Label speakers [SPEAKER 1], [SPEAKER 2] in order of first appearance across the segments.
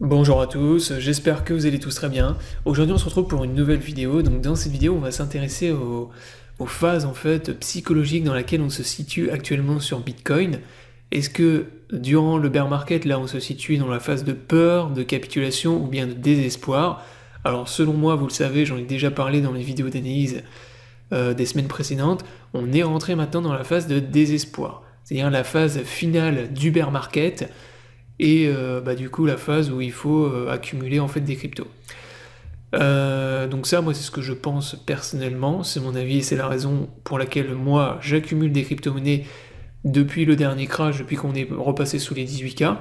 [SPEAKER 1] Bonjour à tous, j'espère que vous allez tous très bien. Aujourd'hui on se retrouve pour une nouvelle vidéo. Donc dans cette vidéo on va s'intéresser aux phases en fait psychologiques dans lesquelles on se situe actuellement sur Bitcoin. Est-ce que durant le bear market là on se situe dans la phase de peur, de capitulation ou bien de désespoir? Alors selon moi, vous le savez, j'en ai déjà parlé dans mes vidéos d'analyse des semaines précédentes, on est rentré maintenant dans la phase de désespoir. C'est-à-dire la phase finale du bear market et du coup la phase où il faut accumuler en fait des cryptos. Donc ça, moi c'est ce que je pense personnellement, c'est mon avis et c'est la raison pour laquelle moi j'accumule des crypto-monnaies depuis le dernier crash, depuis qu'on est repassé sous les 18K.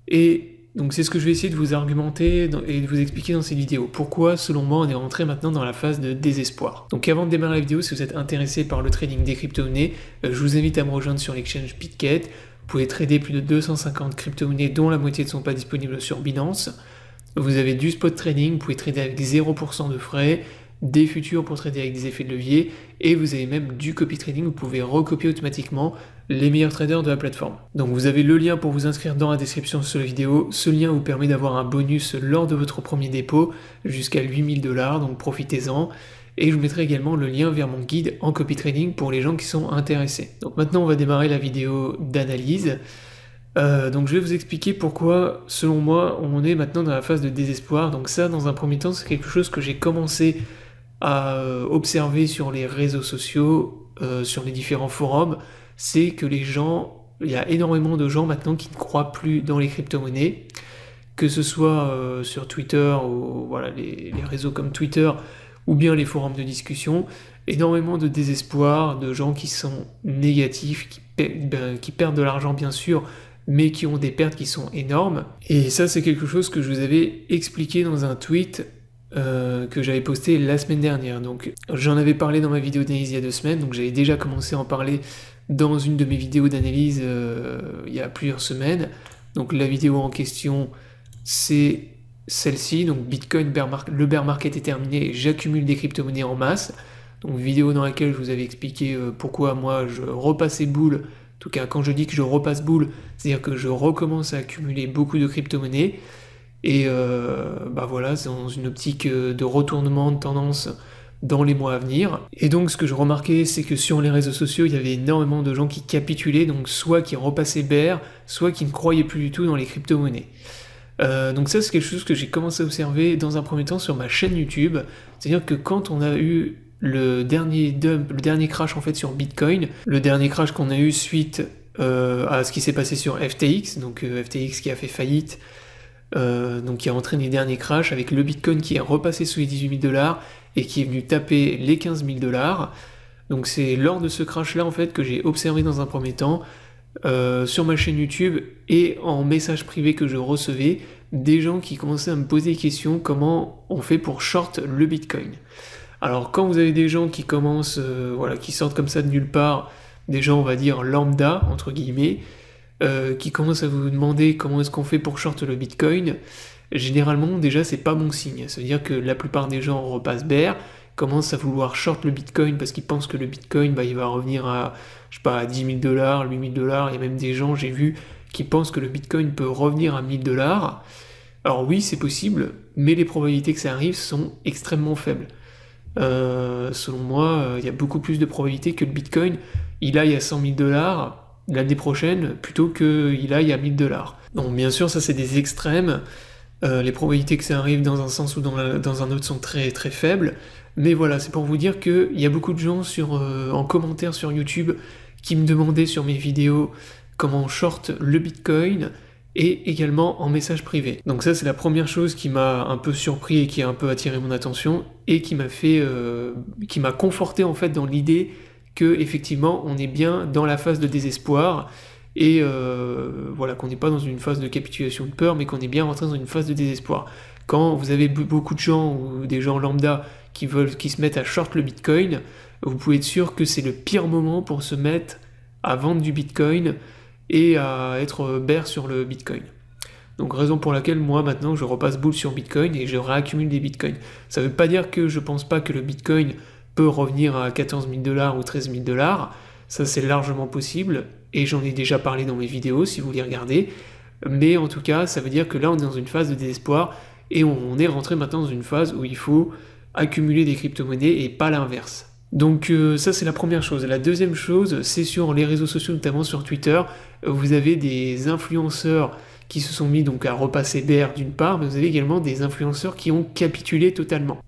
[SPEAKER 1] Et donc c'est ce que je vais essayer de vous argumenter et de vous expliquer dans cette vidéo. Pourquoi, selon moi, on est rentré maintenant dans la phase de désespoir. Donc avant de démarrer la vidéo, si vous êtes intéressé par le trading des crypto-monnaies, je vous invite à me rejoindre sur l'exchange Bitget. Vous pouvez trader plus de 250 crypto-monnaies dont la moitié ne sont pas disponibles sur Binance. Vous avez du spot trading, vous pouvez trader avec 0% de frais, des futurs pour trader avec des effets de levier, et vous avez même du copy trading, vous pouvez recopier automatiquement les meilleurs traders de la plateforme. Donc vous avez le lien pour vous inscrire dans la description sous la vidéo. Ce lien vous permet d'avoir un bonus lors de votre premier dépôt jusqu'à 8000 $, donc profitez-en. Et je vous mettrai également le lien vers mon guide en copy trading pour les gens qui sont intéressés. Donc maintenant on va démarrer la vidéo d'analyse. Donc je vais vous expliquer pourquoi, selon moi, on est maintenant dans la phase de désespoir. Donc ça, dans un premier temps, c'est quelque chose que j'ai commencé à observer sur les réseaux sociaux, sur les différents forums. C'est que les gens, il y a énormément de gens maintenant qui ne croient plus dans les crypto-monnaies, que ce soit sur Twitter ou voilà, les réseaux comme Twitter, ou bien les forums de discussion, énormément de désespoir, de gens qui sont négatifs, qui perdent de l'argent bien sûr, mais qui ont des pertes qui sont énormes. Et ça c'est quelque chose que je vous avais expliqué dans un tweet que j'avais posté la semaine dernière. Donc j'en avais parlé dans ma vidéo d'analyse il y a 2 semaines, donc j'avais déjà commencé à en parler dans une de mes vidéos d'analyse il y a plusieurs semaines. Donc la vidéo en question c'est celle-ci, donc Bitcoin, le bear market est terminé et j'accumule des crypto-monnaies en masse. Donc vidéo dans laquelle je vous avais expliqué pourquoi moi je repassais boule. En tout cas quand je dis que je repasse boule, c'est-à-dire que je recommence à accumuler beaucoup de crypto-monnaies. Et voilà, c'est dans une optique de retournement de tendance dans les mois à venir. Et donc ce que je remarquais, c'est que sur les réseaux sociaux, il y avait énormément de gens qui capitulaient, donc soit qui repassaient bear, soit qui ne croyaient plus du tout dans les crypto-monnaies. Donc ça c'est quelque chose que j'ai commencé à observer dans un premier temps sur ma chaîne YouTube, c'est-à-dire que quand on a eu le dernier dump, le dernier crash en fait sur Bitcoin, le dernier crash qu'on a eu suite à ce qui s'est passé sur FTX, donc FTX qui a fait faillite, donc qui a entraîné les derniers crashs avec le Bitcoin qui est repassé sous les 18 000 $ et qui est venu taper les 15 000 $. Donc c'est lors de ce crash là en fait que j'ai observé dans un premier temps sur ma chaîne YouTube et en message privé que je recevais des gens qui commençaient à me poser des questions comment on fait pour short le Bitcoin. Alors quand vous avez des gens qui commencent, qui sortent comme ça de nulle part, des gens on va dire lambda entre guillemets, qui commencent à vous demander comment est-ce qu'on fait pour short le Bitcoin, généralement déjà c'est pas bon signe. Ça veut dire que la plupart des gens repassent bear, commencent à vouloir short le Bitcoin parce qu'ils pensent que le Bitcoin il va revenir à, je sais pas, à 10 000 $, 8 000 $, il y a même des gens, j'ai vu, qui pensent que le Bitcoin peut revenir à 1000 $. Alors oui, c'est possible, mais les probabilités que ça arrive sont extrêmement faibles. Selon moi, il y a beaucoup plus de probabilités que le Bitcoin, il aille à 100 000 $ l'année prochaine, plutôt qu'il aille à 1000 $. Donc bien sûr, ça c'est des extrêmes, les probabilités que ça arrive dans un sens ou dans un autre sont très très faibles, mais voilà, c'est pour vous dire qu'il y a beaucoup de gens en commentaire sur YouTube qui me demandaient sur mes vidéos comment on short le Bitcoin, et également en message privé. Donc ça c'est la première chose qui m'a un peu surpris et qui a un peu attiré mon attention, et qui m'a conforté en fait dans l'idée que effectivement on est bien dans la phase de désespoir, et voilà, qu'on n'est pas dans une phase de capitulation de peur, mais qu'on est bien rentré dans une phase de désespoir. Quand vous avez beaucoup de gens, ou des gens lambda, qui se mettent à short le Bitcoin, vous pouvez être sûr que c'est le pire moment pour se mettre à vendre du Bitcoin, et à être bear sur le Bitcoin. Donc raison pour laquelle moi maintenant je repasse boule sur Bitcoin et je réaccumule des Bitcoins. Ça veut pas dire que je pense pas que le Bitcoin peut revenir à 14 000 $ ou 13 000 $, ça c'est largement possible, et j'en ai déjà parlé dans mes vidéos si vous les regardez. mais en tout cas, ça veut dire que là, on est dans une phase de désespoir, et on est rentré maintenant dans une phase où il faut accumuler des crypto-monnaies et pas l'inverse. Donc ça, c'est la première chose. La deuxième chose, c'est sur les réseaux sociaux, notamment sur Twitter, vous avez des influenceurs qui se sont mis donc à repasser bear d'une part, mais vous avez également des influenceurs qui ont capitulé totalement.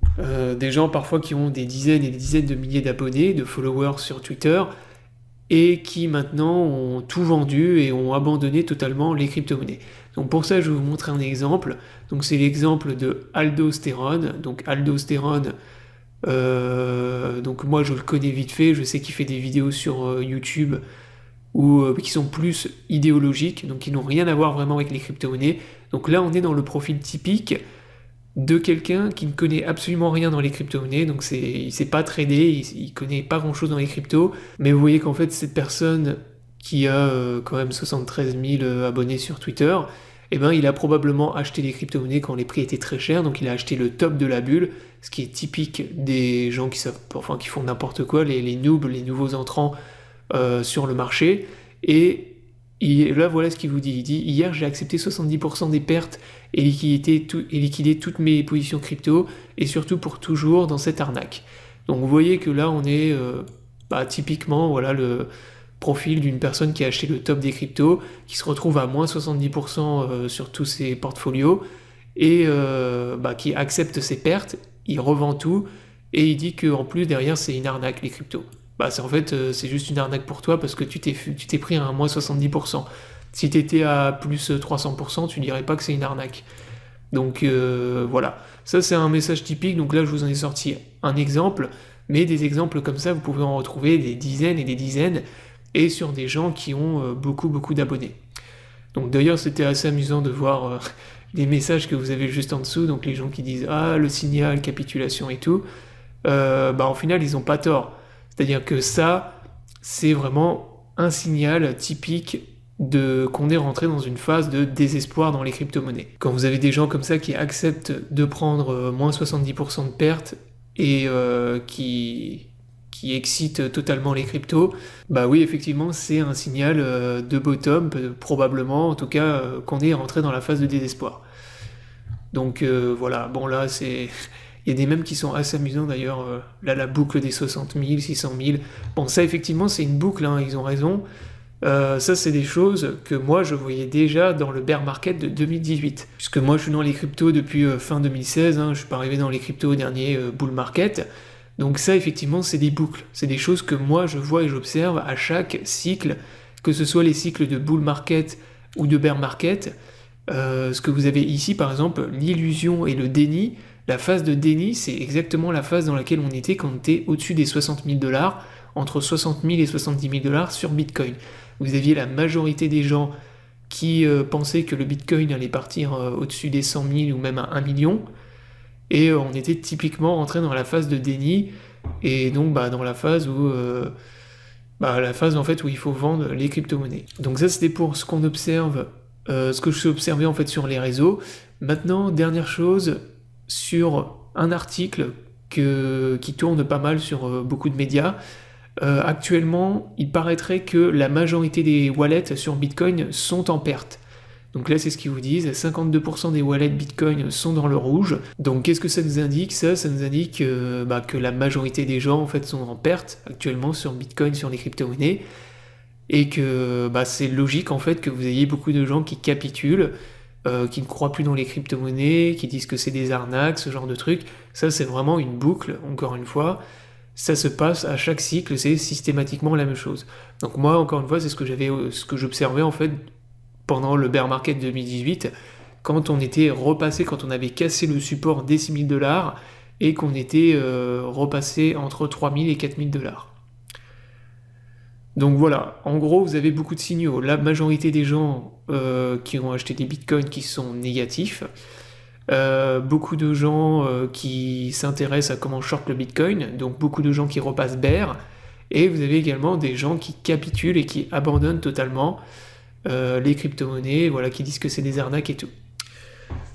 [SPEAKER 1] Des gens parfois qui ont des dizaines et des dizaines de milliers d'abonnés, de followers sur Twitter, et qui maintenant ont tout vendu et ont abandonné totalement les crypto-monnaies. Donc pour ça, je vais vous montrer un exemple. Donc c'est l'exemple de Aldosterone. Donc Aldosterone, donc moi je le connais vite fait, je sais qu'il fait des vidéos sur YouTube qui sont plus idéologiques, donc qui n'ont rien à voir vraiment avec les crypto-monnaies. Donc là on est dans le profil typique de quelqu'un qui ne connaît absolument rien dans les crypto-monnaies, donc il ne sait pas trader, il connaît pas grand-chose dans les cryptos, mais vous voyez qu'en fait cette personne qui a quand même 73 000 abonnés sur Twitter, eh ben, il a probablement acheté des crypto-monnaies quand les prix étaient très chers, donc il a acheté le top de la bulle, ce qui est typique des gens qui savent, enfin, qui font n'importe quoi, les noobs, les nouveaux entrants sur le marché, et là voilà ce qu'il vous dit, il dit « Hier j'ai accepté 70% des pertes et liquidé toutes mes positions crypto, et surtout pour toujours dans cette arnaque. » Donc vous voyez que là on est typiquement voilà, le profil d'une personne qui a acheté le top des cryptos, qui se retrouve à moins 70% sur tous ses portfolios, et qui accepte ses pertes, il revend tout, et il dit qu'en plus derrière c'est une arnaque les cryptos. En fait c'est juste une arnaque pour toi parce que tu t'es pris à un moins 70%. Si tu étais à plus 300%, tu dirais pas que c'est une arnaque. Donc voilà, ça c'est un message typique, donc là je vous en ai sorti un exemple, mais des exemples comme ça vous pouvez en retrouver des dizaines et des dizaines, et sur des gens qui ont beaucoup d'abonnés. Donc d'ailleurs c'était assez amusant de voir les messages que vous avez juste en dessous, donc les gens qui disent « Ah, le signal, capitulation et tout », au final ils n'ont pas tort. C'est-à-dire que ça, c'est vraiment un signal typique qu'on est rentré dans une phase de désespoir dans les crypto-monnaies. Quand vous avez des gens comme ça qui acceptent de prendre moins 70% de pertes et qui excitent totalement les cryptos, oui, effectivement, c'est un signal de bottom, probablement, en tout cas, qu'on est rentré dans la phase de désespoir. Donc voilà, bon là, c'est... Il y a des mèmes qui sont assez amusants d'ailleurs, là la boucle des 60 000, 600 000, bon ça effectivement c'est une boucle, hein, ils ont raison, ça c'est des choses que moi je voyais déjà dans le bear market de 2018, puisque moi je suis dans les cryptos depuis fin 2016, hein, je suis pas arrivé dans les cryptos au dernier bull market, donc ça effectivement c'est des boucles, c'est des choses que moi je vois et j'observe à chaque cycle, que ce soit les cycles de bull market ou de bear market, ce que vous avez ici par exemple, l'illusion et le déni. La phase de déni, c'est exactement la phase dans laquelle on était quand on était au-dessus des 60 000 $, entre 60 000 et 70 000 $ sur Bitcoin. Vous aviez la majorité des gens qui pensaient que le Bitcoin allait partir au-dessus des 100 000 ou même à 1 million, et on était typiquement rentré dans la phase de déni, et donc dans la phase où en fait où il faut vendre les crypto-monnaies. Donc ça c'était pour ce qu'on observe, ce que je suis observé en fait sur les réseaux. Maintenant, dernière chose, sur un article qui tourne pas mal sur beaucoup de médias. Actuellement, il paraîtrait que la majorité des wallets sur Bitcoin sont en perte. Donc là, c'est ce qu'ils vous disent, 52% des wallets Bitcoin sont dans le rouge. Donc qu'est-ce que ça nous indique? Ça nous indique que la majorité des gens en fait sont en perte actuellement sur Bitcoin, sur les crypto-monnaies, et que c'est logique en fait que vous ayez beaucoup de gens qui capitulent, qui ne croient plus dans les crypto-monnaies, qui disent que c'est des arnaques, ce genre de trucs. Ça c'est vraiment une boucle, encore une fois, ça se passe à chaque cycle, c'est systématiquement la même chose. Donc moi, encore une fois, c'est ce que j'observais en fait pendant le bear market 2018, quand on était repassé, quand on avait cassé le support des 6 000 $, et qu'on était repassé entre 3 000 et 4 000 $. Donc voilà, en gros, vous avez beaucoup de signaux. La majorité des gens qui ont acheté des bitcoins qui sont négatifs, beaucoup de gens qui s'intéressent à comment short le bitcoin, donc beaucoup de gens qui repassent bear, et vous avez également des gens qui capitulent et qui abandonnent totalement les crypto-monnaies, voilà, qui disent que c'est des arnaques et tout.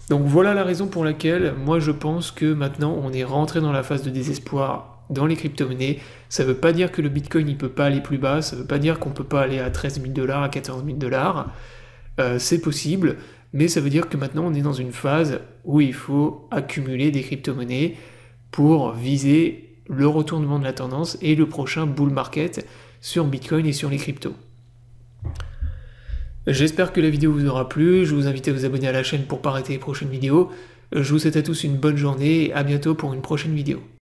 [SPEAKER 1] Donc voilà la raison pour laquelle moi je pense que maintenant on est rentré dans la phase de désespoir dans les crypto-monnaies. Ça veut pas dire que le bitcoin il peut pas aller plus bas, ça veut pas dire qu'on peut pas aller à 13 000 $, à 14 000 $, c'est possible, mais ça veut dire que maintenant on est dans une phase où il faut accumuler des crypto-monnaies pour viser le retournement de la tendance et le prochain bull market sur Bitcoin et sur les cryptos. J'espère que la vidéo vous aura plu, je vous invite à vous abonner à la chaîne pour ne pas rater les prochaines vidéos. Je vous souhaite à tous une bonne journée et à bientôt pour une prochaine vidéo.